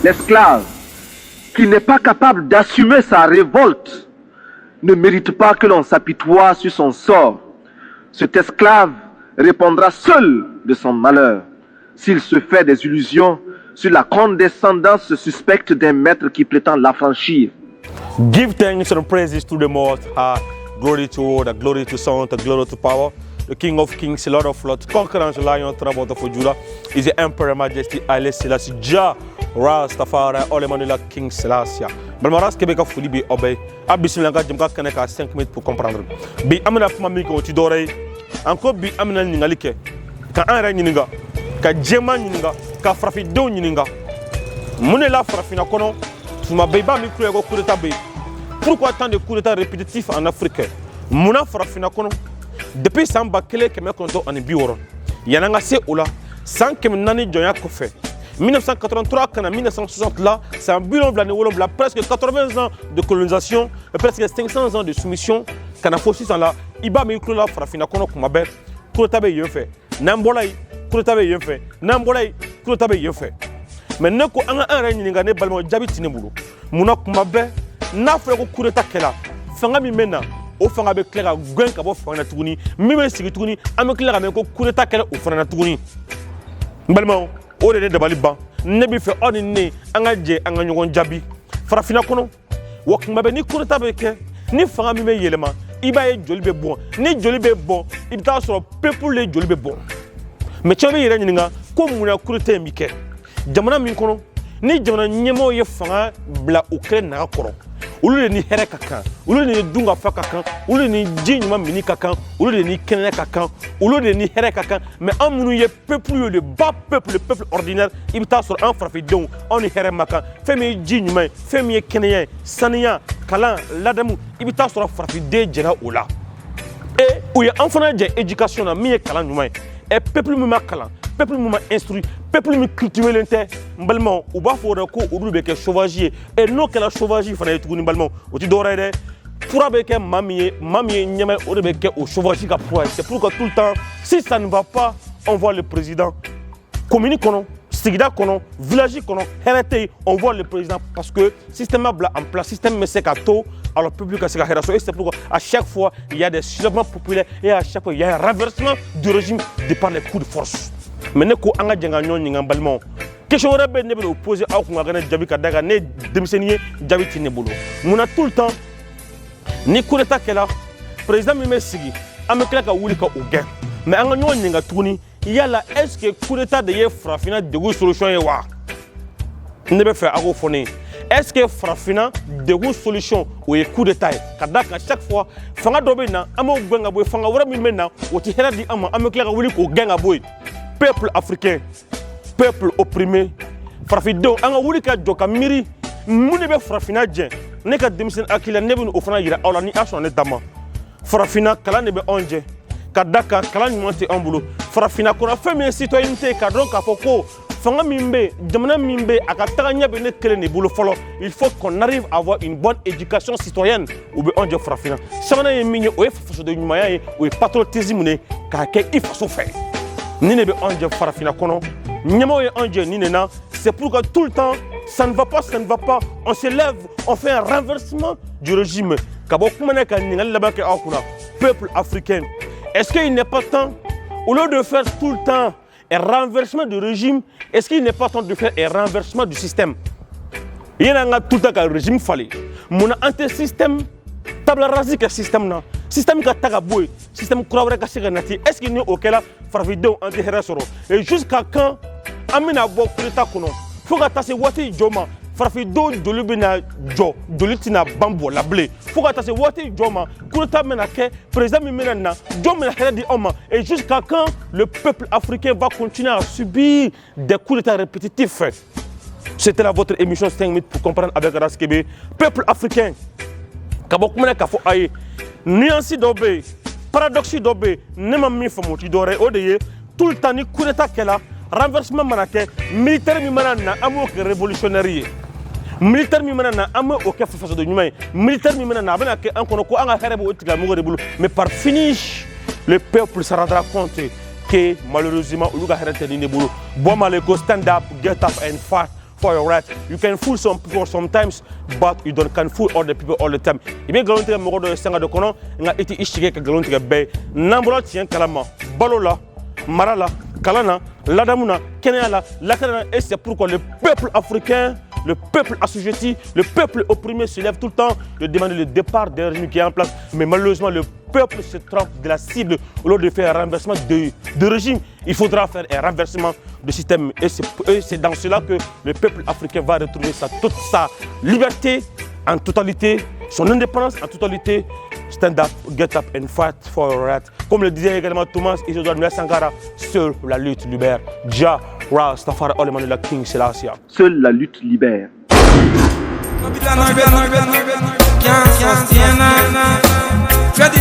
L'esclave qui n'est pas capable d'assumer sa révolte ne mérite pas que l'on s'apitoie sur son sort. Cet esclave répondra seul de son malheur s'il se fait des illusions sur la condescendance suspecte d'un maître qui prétend l'affranchir. Give thanks and praises to the Most High. Glory to the glory to Son, the glory to power. The King of Kings, Lord of Lords, Conqueror, Lion, Trouble of Judah, is the Emperor Majesty, Haile Selassie, Jah, Rastafari, All Emmanuel, King Selassie. Balmaras Québec of Foulibi obey. Abissimilanga Jimka Kaneka 5 minutes pour comprendre. Bi amena famille ko ti doré. Encore bi amena ningalike. Ka anra ninga. Ka jema ninga. Ka frafi do ninga. Munela frafina kono. Tuma beba mi kruego coup d'état be. Pourquoi tant de coups d'état répétitifs en Afrique? Muna frafina kono. Depuis Samba Kele Kemek Konto en Bioro. Yananga se ola. Sans que Nani Joya Kofe. 1983 à 1960 là, c'est un bilan de presque 80 ans de colonisation, presque 500 ans de soumission. Quand on a faussé ça là, Iba me kula frafina kono kumabe, kulotabe yefe. Nambolai, kulotabe yefe. Nambolai, kulotabe yefe. Mais ne ko anga un règne n'ingane balmo jabiti nebulu. Muna kumabe, na frego kuleta kela. Fanga mi mena. O fanga be klela gwen ka bo fanga tuguni. Mi me sigi tuguni, ame klela me ko kuleta kela o fanga tuguni. Balmo o de baliban ne bi fe oni ne anga je anga nyogon jabi farafina kono wakuma be ni kurata be ke ni fanga mi me yelema iba ye joli be bon ni joli be bon ibta so peuple le joli be bon me chobe yere nyinga ko muna kurata mi ke jamana min kono ni jamana nyemo ye fanga bla Ukraine na koro ulu ni here kakan ulu ni dunga fa kakan ulu ni jinyuma mini kakan ulu ni kenene kakan ulu ni here kakan mais amunu ye peuple le bas peuple le peuple ordinaire ibta sur un frafi don on here makan femi jinyuma femi kenene saniya kalan ladamu ibta sur frafi de jera ola et où y a enfant de éducation na mi kalan nyuma et peuple mu makalan peuple mu instruit peuple mu cultiver l'inter mbalmo ou ba fo ko odu be ke sauvager et non que la sauvager fana yetuguni mbalmo o ti dorede pour be ke mamier nyama odu be ke au sauvager ka pour c'est pourquoi tout le temps si ça ne va pas on voit le président communique kono sigida kono village kono herete on voit le président parce que système bla en place système mesekato alors public à et c'est pourquoi à chaque fois il y a des soulèvements populaires et à chaque fois il y a un renversement du régime de par les coups de force. Mais ne ko anga jenga nyon ninga balmo question rebe ne be opposé au ko ngana jabi ka daga ne démissionnier jabi tine bolo muna tout le temps ni coup d'état kela président mi mesigi amekla ka wuli ka ogen mais anga nyon ninga tuni yala est-ce que coup d'état de ye frafina de go solution ye wa ne be faire ago foni est-ce que frafina de go solution ou ye coup d'état ka daga chaque fois fanga dobe na amo gwenga boy fanga wora mi mena o ti hera di ama amekla ka wuli ko genga boy peuple africain, peuple opprimé, Frafido, anga wuli ka joka miri, mune be Frafina djen, ne ka demisen akila ne bunu ofana yira awla ni aso ne dama. Frafina kala ne be onje, ka daka kala ni monte ambulo. Frafina kona femme citoyenneté ka donc ka foko, fanga mimbe, jamana mimbe akataka nyabe ne kele ne bulo folo. Il faut qu'on arrive à avoir une bonne éducation citoyenne ou be onje Frafina. Samana yeminye o faso de nyumaya e o patriotisme ne ka ke ifaso fait. Nine be anje farafina kono nyamo ye anje ninena c'est pourquoi tout le temps ça ne va pas on se lève on fait un renversement du régime kabo kumane ka ningal labake akuna peuple africain est-ce qu'il n'est pas temps au lieu de faire tout le temps un renversement du régime est-ce qu'il n'est pas temps de faire un renversement du système yena nga tout le temps ka régime fallait mon anti-système table rase que système na système ka taga boy système krawre ka siganati est-ce qu'il n'y auquel farvidon anti soro et jusqu'à quand amina bo preta kono faut ka tase wati joma farfido dolubina jo dolitina bambo la blé faut ka tase wati joma kurta menake président mena joma la di oma et jusqu'à quand le peuple africain va continuer à subir des coups d'état répétitifs. C'était là votre émission 5 minutes pour comprendre avec Raskebe peuple africain kabokumene ka fo aye nuance dobe paradoxe dobe nema mi famo ti dore odeye tout le temps ni coup d'état kela renversement manake militaire mi manana amo ke révolutionnaire militaire mi manana amo o ke faso de nyumay militaire mi manana bana ke ankono ko anga herebe o tiga mo rebulu mais par finish le peuple se rendra compte que malheureusement uluga herete ni nebulu bo maleko stand up get up and fight for your right. You can fool some people sometimes, but you can fool other people all the time. Ibe galonte mo do senga do kono nga iti ishige ka galonte ga be. Nambro tien kalama balola marala kalana ladamuna kenyala lakana, et c'est pourquoi le peuple africain, le peuple assujetti, le peuple opprimé se lève tout le temps de demander le départ des régimes qui est en place. Mais malheureusement, le peuple se trompe de la cible. Au lieu de faire un renversement de régime, il faudra faire un renversement de système. Et c'est dans cela que le peuple africain va retrouver toute sa liberté en totalité, son indépendance en totalité. Stand up, get up and fight for your right. Comme le disait également Thomas Isidore Sankara, seule la lutte libère. Jah Rastafari Emmanuel King Selassie. Seule la lutte libère. Credit,